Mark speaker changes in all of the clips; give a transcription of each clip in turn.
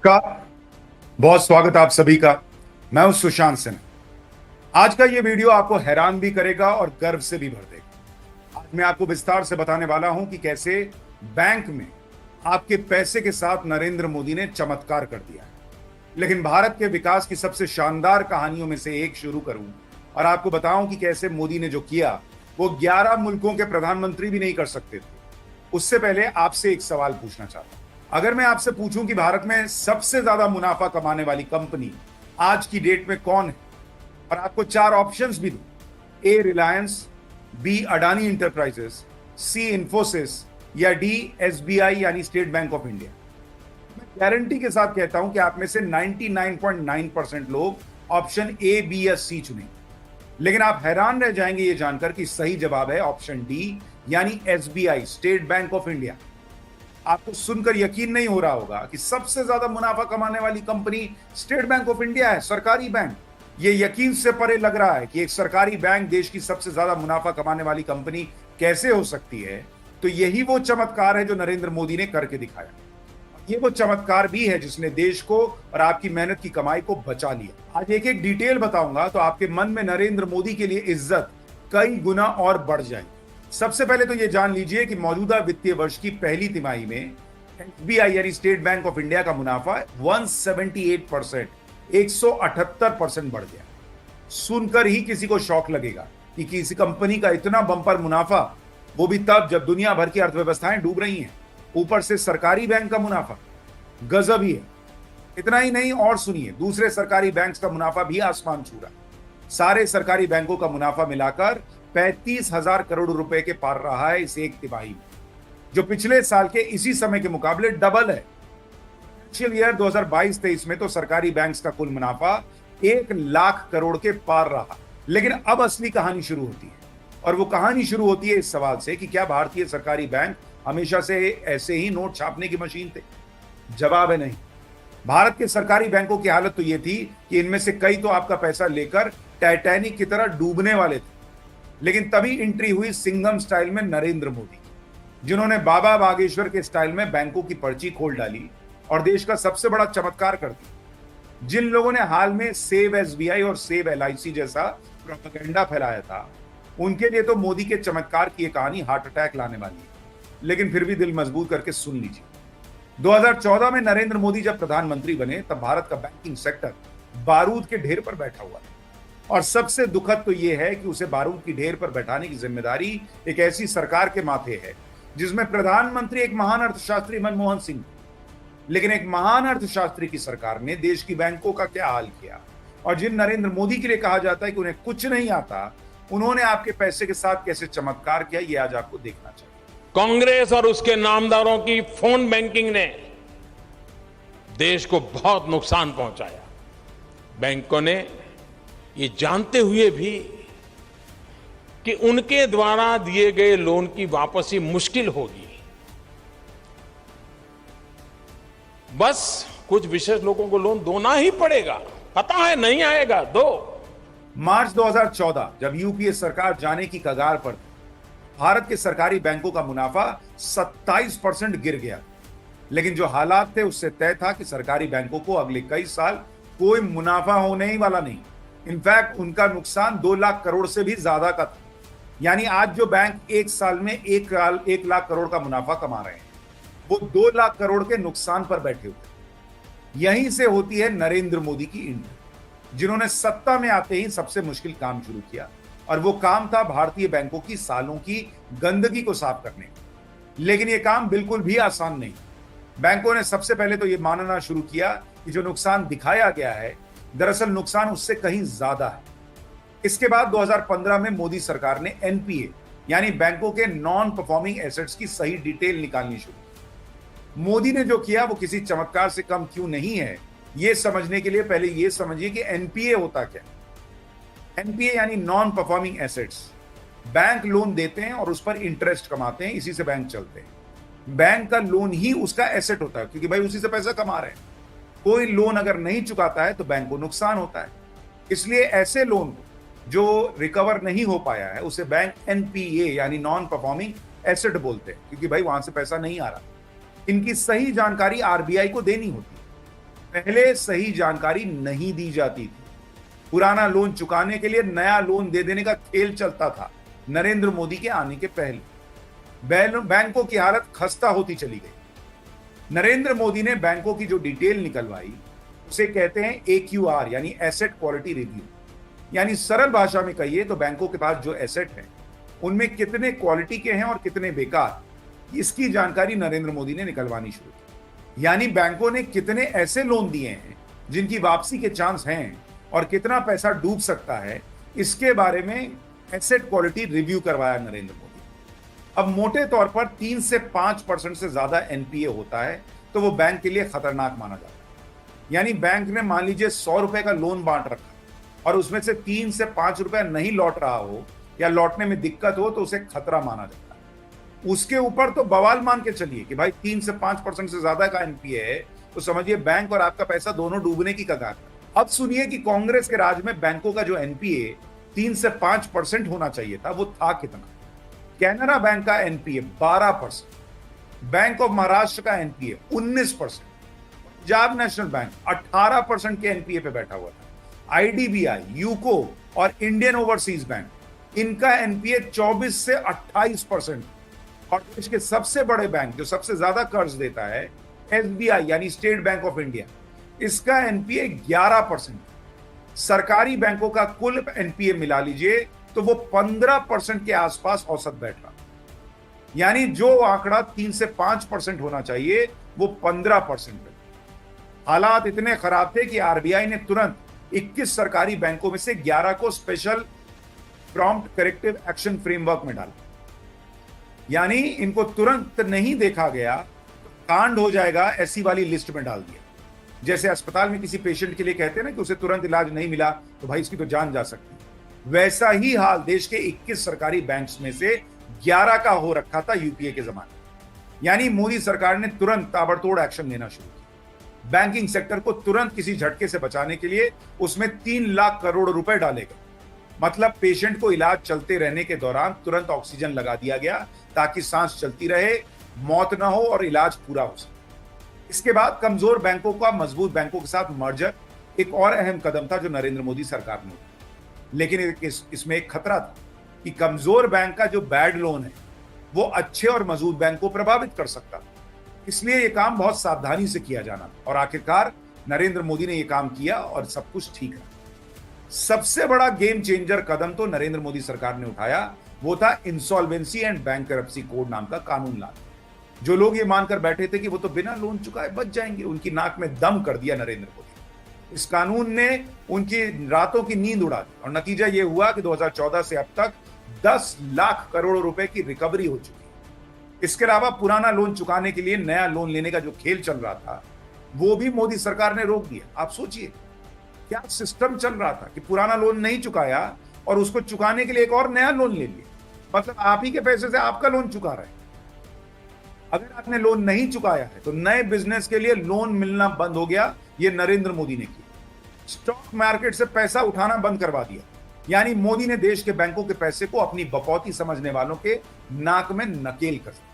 Speaker 1: का बहुत स्वागत आप सभी का। मैं हूं सुशांत सिन्हा। आज का ये वीडियो आपको हैरान भी करेगा और गर्व से भी भर देगा। आज मैं आपको विस्तार से बताने वाला हूं कि कैसे बैंक में आपके पैसे के साथ नरेंद्र मोदी ने चमत्कार कर दिया है। लेकिन भारत के विकास की सबसे शानदार कहानियों में से एक शुरू करूं और आपको बताऊं कि कैसे मोदी ने जो किया वो 11 मुल्कों के प्रधानमंत्री भी नहीं कर सकते थे। उससे पहले आपसे एक सवाल पूछना चाहता हूं। अगर मैं आपसे पूछूं कि भारत में सबसे ज्यादा मुनाफा कमाने वाली कंपनी आज की डेट में कौन है और आपको 4 ऑप्शंस भी दूं, ए रिलायंस, बी अडानी इंटरप्राइजेस, सी इंफोसिस या डी एसबीआई यानी स्टेट बैंक ऑफ इंडिया, मैं गारंटी के साथ कहता हूं कि आप में से 99.9% लोग ऑप्शन ए, बी या सी चुनेंगे। लेकिन आप हैरान रह जाएंगे ये जानकर कि सही जवाब है ऑप्शन डी यानी SBI, state bank of India. आपको सुनकर यकीन नहीं हो रहा होगा कि सबसे ज्यादा मुनाफा कमाने वाली company state bank of India है, सरकारी बैंक। ये यकीन से परे लग रहा है कि एक सरकारी बैंक देश की सबसे ज्यादा मुनाफा कमाने वाली कंपनी कैसे हो सकती है। तो यही वो चमत्कार है जो नरेंद्र मोदी ने करके दिखाया। ये वो चमत्कार भी है जिसने देश को और आपकी मेहनत की कमाई को बचा लिया। आज एक एक डिटेल बताऊंगा तो आपके मन में नरेंद्र मोदी के लिए इज्जत कई गुना और बढ़ जाएगी। सबसे पहले तो ये जान लीजिए कि मौजूदा वित्तीय वर्ष की पहली तिमाही में एसबीआई यानी स्टेट बैंक ऑफ इंडिया का मुनाफा 178%, 178% बढ़ गया। सुनकर ही किसी को शौक लगेगा कि किसी कंपनी का इतना बंपर मुनाफा, वो भी तब जब दुनिया भर की अर्थव्यवस्थाएं डूब रही हैं। ऊपर से सरकारी बैंक का मुनाफा गजब ही है। इतना ही नहीं, और सुनिए, दूसरे सरकारी बैंक्स का मुनाफा भी आसमान छू रहा है। सारे सरकारी बैंकों का मुनाफा मिलाकर 35,000 करोड़ रुपए के पार रहा है इस एक तिमाही में, जो पिछले साल के इसी समय के मुकाबले डबल है। फाइनेंशियल ईयर 2022-23 में तो सरकारी बैंक्स का कुल मुनाफा 1 लाख करोड़ के पार रहा। लेकिन अब असली कहानी शुरू होती है, और वो कहानी शुरू होती है इस सवाल से कि क्या भारतीय सरकारी बैंक हमेशा से ऐसे ही नोट छापने की मशीन थे? जवाब है नहीं। भारत के सरकारी बैंकों की हालत तो ये थी कि इनमें से कई तो आपका पैसा लेकर टाइटैनिक की तरह डूबने वाले थे। लेकिन तभी एंट्री हुई सिंघम स्टाइल में नरेंद्र मोदी, जिन्होंने बाबा बागेश्वर के स्टाइल में बैंकों की पर्ची खोल डाली और देश का सबसे बड़ा चमत्कार कर दिया। जिन लोगों ने हाल में सेव एसबीआई और सेव एलआईसी जैसा प्रोपेगेंडा फैलाया था, उनके लिए तो मोदी के चमत्कार की कहानी हार्ट अटैक लाने वाली है। लेकिन फिर भी दिल मजबूत करके सुन लीजिए। 2014 में नरेंद्र मोदी जब प्रधानमंत्री बने तब भारत का बैंकिंग सेक्टर बारूद के ढेर पर बैठा हुआ था। और सबसे दुखद तो यह है कि उसे बारूद की ढेर पर बैठाने की जिम्मेदारी एक ऐसी सरकार के माथे है जिसमें प्रधानमंत्री एक महान अर्थशास्त्री मनमोहन सिंह। लेकिन एक महान अर्थशास्त्री की सरकार ने देश की बैंकों का क्या हाल किया, और जिन नरेंद्र मोदी के लिए कहा जाता है कि उन्हें कुछ नहीं आता, उन्होंने आपके पैसे के साथ कैसे चमत्कार किया, ये आज आपको देखना चाहिए।
Speaker 2: कांग्रेस और उसके नामदारों की फोन बैंकिंग ने देश को बहुत नुकसान पहुंचाया। बैंकों ने ये जानते हुए भी कि उनके द्वारा दिए गए लोन की वापसी मुश्किल होगी, बस कुछ विशेष लोगों को लोन देना ही पड़ेगा, पता है नहीं आएगा, दो।
Speaker 1: मार्च 2014 जब यूपीए सरकार जाने की कगार पर थी, भारत के सरकारी बैंकों का मुनाफा 27% गिर गया। लेकिन जो हालात थे उससे तय था कि सरकारी बैंकों को अगले कई साल कोई मुनाफा होने ही वाला नहीं। इनफैक्ट उनका नुकसान 2 लाख करोड़ से भी ज्यादा का था। यानी आज जो बैंक एक साल में 1 लाख करोड़ का मुनाफा कमा रहे हैं, वो 2 लाख करोड़ के नुकसान पर बैठे हुए। यहीं से होती है नरेंद्र मोदी की एंट्री, जिन्होंने सत्ता में आते ही सबसे मुश्किल काम शुरू किया, और वो काम था भारतीय बैंकों की सालों की गंदगी को साफ करने। लेकिन ये काम बिल्कुल भी आसान नहीं। बैंकों ने सबसे पहले तो ये मानना शुरू किया कि जो नुकसान दिखाया गया है, दरअसल नुकसान उससे कहीं ज्यादा है। इसके बाद 2015 में मोदी सरकार ने एनपीए यानी बैंकों के नॉन परफॉर्मिंग एसेट्स की सही डिटेल निकालनी शुरू की। मोदी ने जो किया वो किसी चमत्कार से कम क्यों नहीं है, ये समझने के लिए पहले ये समझिए कि एनपीए होता क्या। एनपीए यानी non performing assets. Bank loan देते हैं और उस पर इंटरेस्ट कमाते हैं, इसी से बैंक चलते हैं। बैंक का लोन ही उसका एसेट होता है, क्योंकि भाई उसी से पैसा कमा रहे हैं। कोई लोन अगर नहीं चुकाता है तो बैंक को नुकसान होता है। इसलिए ऐसे लोन को जो रिकवर नहीं हो पाया है उसे बैंक एनपीए यानी नॉन परफॉर्मिंग एसेट बोलते हैं, क्योंकि भाई वहां से पैसा नहीं आ रहा। इनकी सही जानकारी आरबीआई को देनी होती है। पहले सही जानकारी नहीं दी जाती थी। पुराना लोन चुकाने के लिए नया लोन दे देने का खेल चलता था। नरेंद्र मोदी के आने के पहले बैंकों की हालत खस्ता होती चली गई। नरेंद्र मोदी ने बैंकों की जो डिटेल निकलवाई उसे कहते हैं AQR यानी एसेट क्वालिटी रिव्यू। यानी सरल भाषा में कहिए तो बैंकों के पास जो एसेट है उनमें कितने क्वालिटी के हैं और कितने बेकार, इसकी जानकारी नरेंद्र मोदी ने निकलवानी शुरू की। यानी बैंकों ने कितने ऐसे लोन दिए हैं जिनकी वापसी के चांस हैं और कितना पैसा डूब सकता है, इसके बारे में एसेट क्वालिटी रिव्यू करवाया नरेंद्र मोदी। अब मोटे तौर पर 3 से 5% से ज्यादा NPA होता है तो वो बैंक के लिए खतरनाक माना जाता है। यानी बैंक ने मान लीजिए 100 रुपए का लोन बांट रखा और उसमें से 3 से 5 रुपए नहीं लौट रहा हो या लौटने में दिक्कत हो तो उसे खतरा माना जाता है। उसके ऊपर तो बवाल मान के चलिए कि भाई 3 से 5% से ज्यादा का NPA है तो समझिए बैंक और आपका पैसा दोनों डूबने की कगार पर। अब सुनिए कि कांग्रेस के राज में बैंकों का जो NPA 3 से 5% होना चाहिए था वो था कितना। कैनरा बैंक का NPA 12%, बैंक ऑफ महाराष्ट्र का NPA 19%, पंजाब नेशनल बैंक 18% के NPA पे बैठा हुआ था। IDBI, यूको और इंडियन ओवरसीज बैंक इनका NPA 24 से 28%। और देश के सबसे बड़े बैंक जो सबसे ज्यादा कर्ज देता है SBI यानी स्टेट बैंक ऑफ इंडिया, इसका NPA 11%। सरकारी बैंकों का कुल NPA मिला लीजिए तो वो 15% के आसपास औसत बैठ रहा। यानी जो आंकड़ा 3 से 5% होना चाहिए वो 15%। हालात इतने खराब थे कि RBI ने तुरंत 21 सरकारी बैंकों में से 11 को special prompt corrective action framework में डाला। यानी इनको तुरंत नहीं देखा गया तो कांड हो जाएगा ऐसी वाली लिस्ट में डाल दिया। जैसे अस्पताल में किसी पेशेंट के लिए कहते हैं ना कि उसे तुरंत इलाज नहीं मिला तो भाई इसकी तो जान जा सकती है, वैसा ही हाल देश के 21 सरकारी बैंक्स में से 11 का हो रखा था यूपीए के जमाने। यानी मोदी सरकार ने तुरंत ताबड़तोड़ एक्शन लेना शुरू किया। बैंकिंग सेक्टर को तुरंत किसी झटके से बचाने के लिए उसमें 3 लाख करोड़ रुपए डाले गए। मतलब पेशेंट को इलाज चलते रहने के दौरान तुरंत ऑक्सीजन लगा दिया गया ताकि सांस चलती रहे, मौत ना हो और इलाज पूरा हो सके। इसके बाद कमजोर बैंकों का मजबूत बैंकों के साथ मर्जर एक और अहम कदम था जो नरेंद्र मोदी सरकार ने उठाया। लेकिन इसमें एक खतरा था कि कमजोर बैंक का जो बैड लोन है वो अच्छे और मजबूत बैंक को प्रभावित कर सकता था। इसलिए यह काम बहुत सावधानी से किया जाना और आखिरकार नरेंद्र मोदी ने यह काम किया और सब कुछ ठीक है। सबसे बड़ा गेम चेंजर कदम तो नरेंद्र मोदी सरकार ने उठाया वो था इंसॉल्वेंसी एंड बैंकरप्सी कोड नाम का कानून लाना। जो लोग ये मानकर बैठे थे कि वो तो बिना लोन चुकाए बच जाएंगे, उनकी नाक में दम कर दिया नरेंद्र मोदी। इस कानून ने उनकी रातों की नींद उड़ा दी और नतीजा ये हुआ कि 2014 से अब तक 10 लाख करोड़ रुपए की रिकवरी हो चुकी है। इसके अलावा पुराना लोन चुकाने के लिए नया लोन लेने का जो खेल चल रहा था वो भी मोदी सरकार ने रोक दिया। आप सोचिए क्या सिस्टम चल रहा था कि पुराना लोन नहीं चुकाया और उसको चुकाने के लिए एक और नया लोन ले लिया। मतलब आप ही के पैसे से आपका लोन चुका रहे हैं। अगर आपने लोन नहीं चुकाया है तो नए बिजनेस के लिए लोन मिलना बंद हो गया। ये नरेंद्र मोदी ने किया। स्टॉक मार्केट से पैसा उठाना बंद करवा दिया। यानी मोदी ने देश के बैंकों के पैसे को अपनी बकौती समझने वालों के नाक में नकेल कर दिया।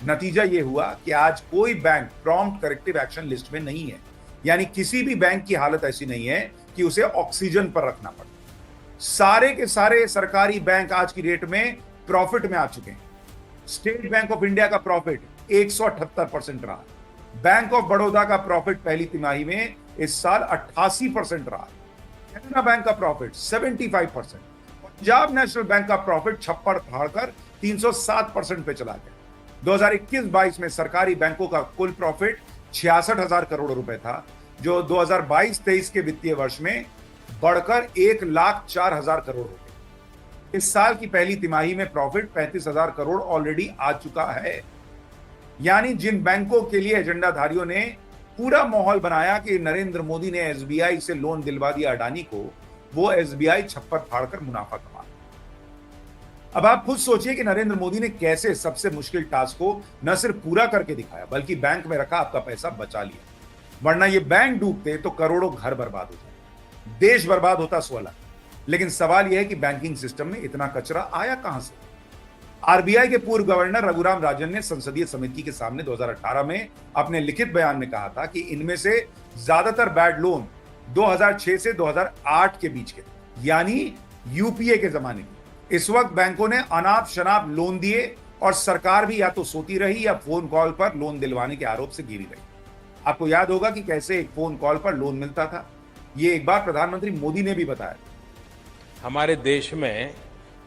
Speaker 1: नतीजा यह हुआ कि आज कोई bank prompt corrective action list में नहीं है। यानी किसी भी बैंक की हालत ऐसी नहीं है कि उसे ऑक्सीजन पर रखना पड़े। सारे के सारे सरकारी बैंक आज की डेट में प्रॉफिट में आ चुके हैं। स्टेट बैंक ऑफ इंडिया का प्रॉफिट 178% रहा। बैंक ऑफ बड़ौदा का प्रॉफिट पहली तिमाही में इस साल 88% रहा। कैनरा बैंक का प्रॉफिट 75%, पंजाब नेशनल बैंक का प्रॉफिट छप्पड़ फाड़कर 307% पे चला गया। 2021-22 में सरकारी बैंकों का कुल प्रॉफिट 66,000 करोड़ रुपए था, जो 2022-23 के वित्तीय वर्ष में बढ़कर 1,04,000 करोड़ हो गए। इस साल की पहली तिमाही में प्रॉफिट 35,000 करोड़ ऑलरेडी आ चुका है। यानी जिन बैंकों के लिए एजेंडाधारियों ने पूरा माहौल बनाया कि नरेंद्र मोदी ने SBI से लोन दिलवा दिया अडानी को, वो SBI छप्पर फाड़कर मुनाफा कमा। अब आप खुद सोचिए कि नरेंद्र मोदी ने कैसे सबसे मुश्किल टास्क को न सिर्फ पूरा करके दिखाया बल्कि बैंक में रखा आपका पैसा बचा लिया। वरना ये बैंक डूबते तो करोड़ों घर बर्बाद हो जाते, देश बर्बाद होता सो अलग। लेकिन सवाल यह है कि बैंकिंग सिस्टम में इतना कचरा आया कहां से। आरबीआई के पूर्व गवर्नर रघुराम राजन ने संसदीय समिति के सामने 2018 में अपने लिखित बयान में कहा था कि इनमें से ज्यादातर बैड लोन 2006 से 2008 के बीच के, यानी यूपीए के जमाने के। इस वक्त बैंकों ने अनाप शनाप लोन दिए और सरकार भी या तो सोती रही या फोन कॉल पर लोन दिलवाने के आरोप से घिरी रही। आपको याद होगा कि कैसे एक फोन कॉल पर लोन मिलता था। ये एक बार प्रधानमंत्री मोदी ने भी बताया।
Speaker 2: हमारे देश में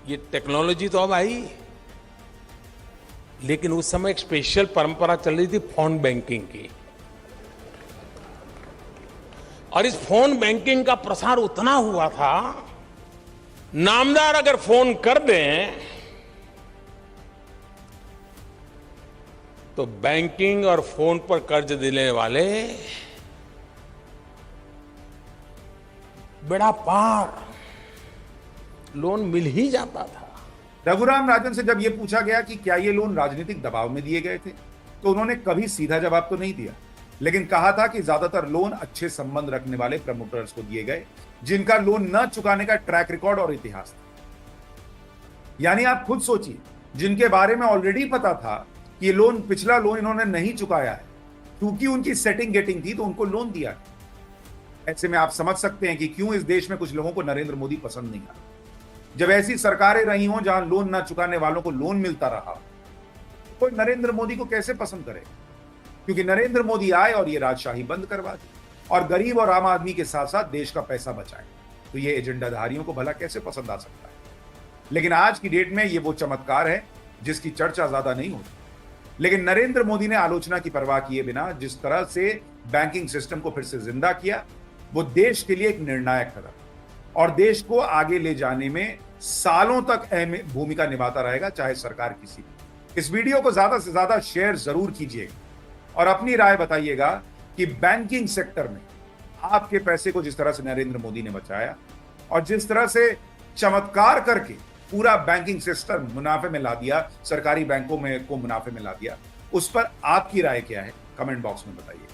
Speaker 2: ये टेक्नोलॉजी तो अब आई, लेकिन उस समय एक स्पेशल परंपरा चल रही थी फोन बैंकिंग की। और इस फोन बैंकिंग का प्रसार उतना हुआ था, नामदार अगर फोन कर दें तो बैंकिंग और फोन पर कर्ज दिलाने वाले बेड़ा पार लोन मिल ही जाता था।
Speaker 1: रघुराम राजन से जब यह पूछा गया कि क्या ये लोन राजनीतिक दबाव में दिए गए थे, तो उन्होंने कभी सीधा जवाब तो नहीं दिया, लेकिन कहा था कि ज्यादातर लोन अच्छे संबंध रखने वाले प्रमोटर्स को दिए गए, जिनका लोन न चुकाने का ट्रैक रिकॉर्ड और इतिहास था। यानी आप खुद सोचिए, जिनके बारे में ऑलरेडी पता था कि ये लोन, पिछला लोन इन्होंने नहीं चुकाया है, क्योंकि उनकी सेटिंग गेटिंग थी तो उनको लोन दिया। ऐसे में आप समझ सकते हैं कि क्यों इस देश में कुछ लोगों को नरेंद्र मोदी पसंद नहीं आता। जब ऐसी सरकारें रही हों जहां लोन ना चुकाने वालों को लोन मिलता रहा, तो कोई नरेंद्र मोदी को कैसे पसंद करे? क्योंकि नरेंद्र मोदी आए और ये राजशाही बंद करवा दी और गरीब और आम आदमी के साथ साथ देश का पैसा बचाए, तो ये एजेंडाधारियों को भला कैसे पसंद आ सकता है? लेकिन आज की डेट में ये वो चमत्कार है जिसकी चर्चा ज्यादा नहीं होती, लेकिन नरेंद्र मोदी ने आलोचना की परवाह किए बिना जिस तरह से बैंकिंग सिस्टम को फिर से जिंदा किया, वो देश के लिए एक निर्णायक कदम और देश को आगे ले जाने में सालों तक अहम भूमिका निभाता रहेगा, चाहे सरकार किसी भी। इस वीडियो को ज्यादा से ज्यादा शेयर जरूर कीजिएगा और अपनी राय बताइएगा कि बैंकिंग सेक्टर में आपके पैसे को जिस तरह से नरेंद्र मोदी ने बचाया और जिस तरह से चमत्कार करके पूरा बैंकिंग सिस्टम मुनाफे में ला दिया, सरकारी बैंकों में को मुनाफे में ला दिया, उस पर आपकी राय क्या है? कमेंट बॉक्स में बताइए।